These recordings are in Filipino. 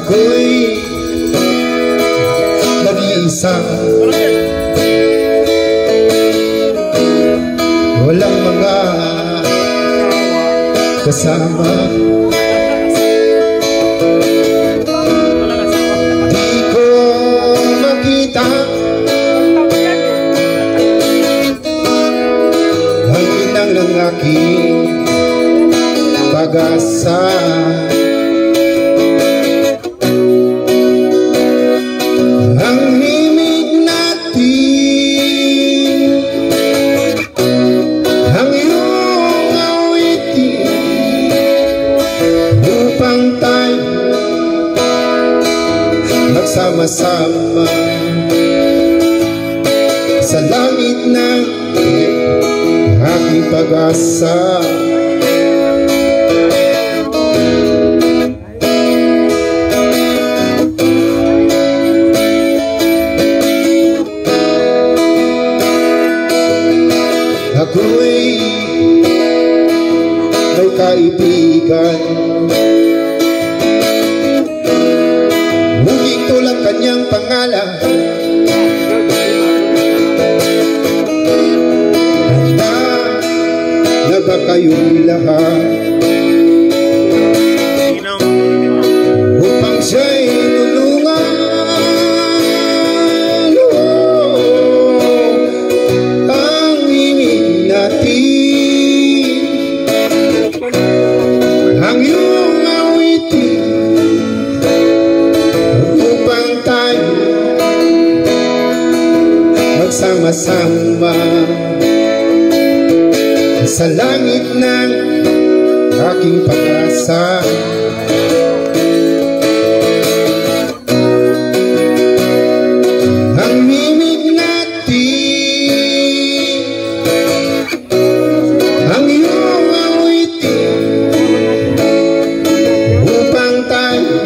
ako'y nag-iisa, walang mga kasama. Di ko makita ang inang ng aking pag-asa. Ang himig natin, ang iyong awitin, upang tayo magsama-sama sa langit ng aking pag-asa. Ako'y may kaibigan, ngunit ko lang kanyang pangalan. Handa na ba kayong lahat upang siya'y tulungan? Ang iyong awitin upang tayo magsama-sama sa langit ng aking pag-asa. Ang mimig natin, ang iyong awitin upang tayo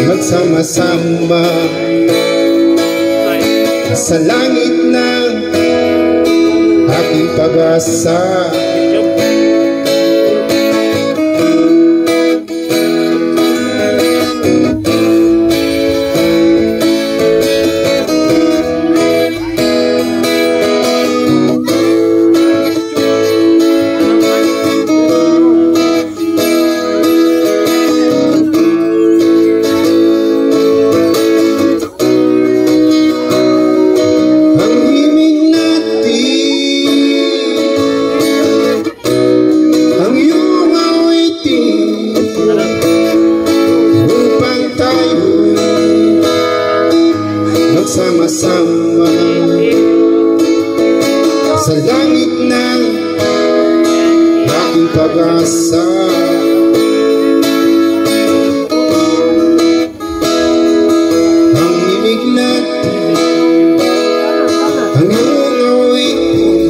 magsama-sama sa langit ng aking pag-asa. Sama-sama sa langit ng aking pag-asa. Ang himig natin, ang iyong awitin,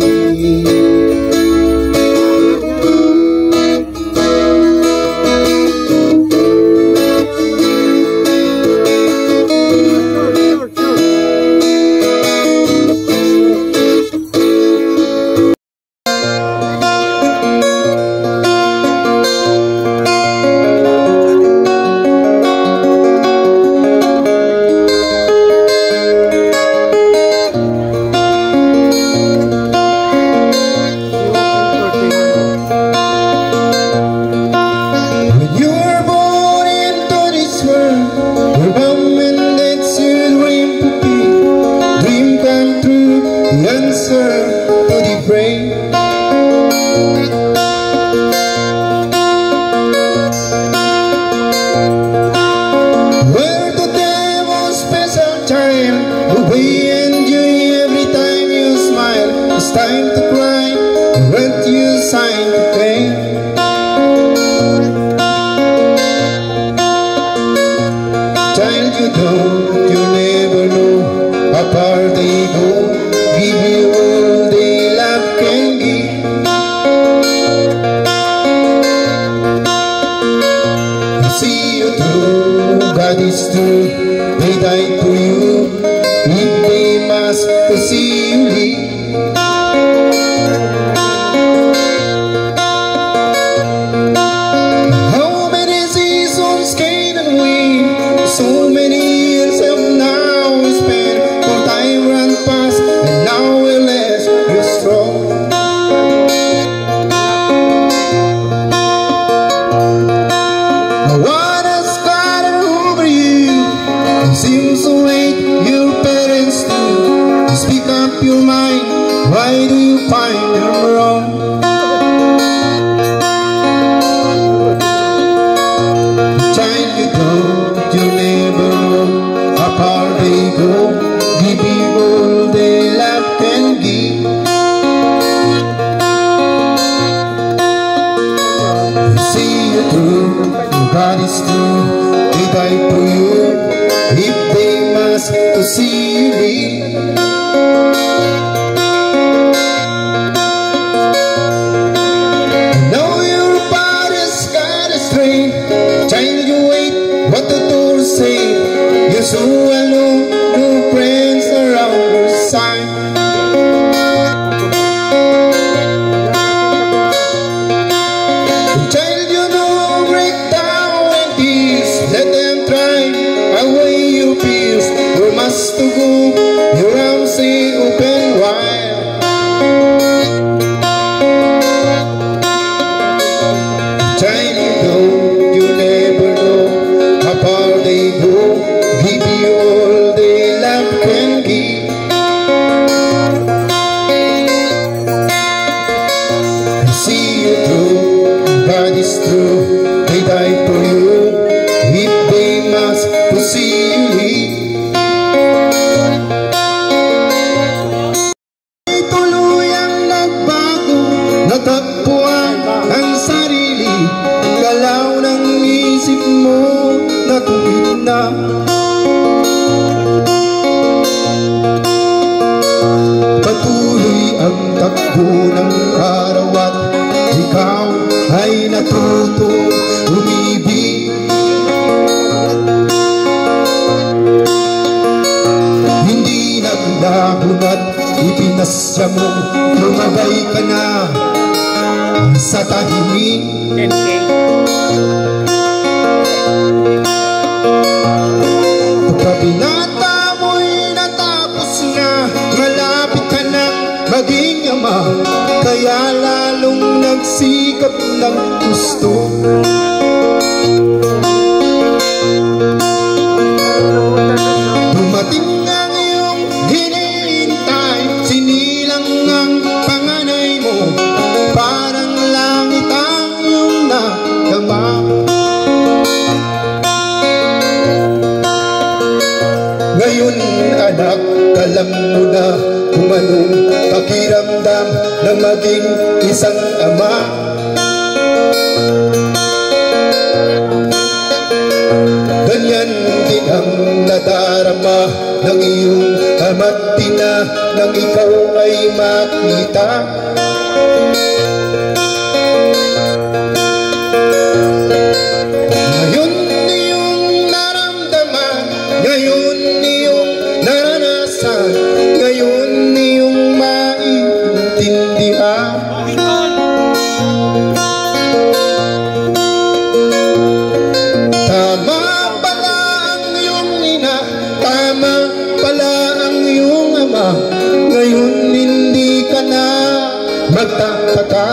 it's time to cry when you sign the pain. Child, you never know how far they go, give you all they love can give. I see you through, God is true, they died for you, if they must to see you leave. find them wrong. Child, you don't, you never know how far they go, give you all they love can give. See you through, nobody's true, they die for you, if they must to see you leave. Know your body's got a strain, child, you wait what the doors say, you're so alone, no friends around your side. To go, your arms stay open wide. Child, you know, you never know how far they go, give you all they love can give. See you through, God is true, they die for you, if they must to see you leave. Natagpuan ang sarili, galaw ng isip mo natuwid na. Patuloy ang takbo ng araw at ikaw ay natuto umibig. Hindi naglahon at ipinasya mo, lumagay ka na sa tahimik. Pagkabinata mo'y natapos na, malapit ka nang maging ama, kaya lalong nagsikap ng gusto. Dumating ang iyong hinihintay, sinilang ang panganay mo, parang langit ang iyong nadama. Ngayon anak, alam mo na kung anong pakiramdam na maging isang ama. Ganyan din ang nadarama ng iyong ama't ina nang ikaw ay makita. Ngayon iyong naramdaman, ngayon iyong naranasan, ngayon iyong maiintindihan. Tama pala ang iyong ina, tama pala ang iyong ama, ngayon hindi ka na magtataka.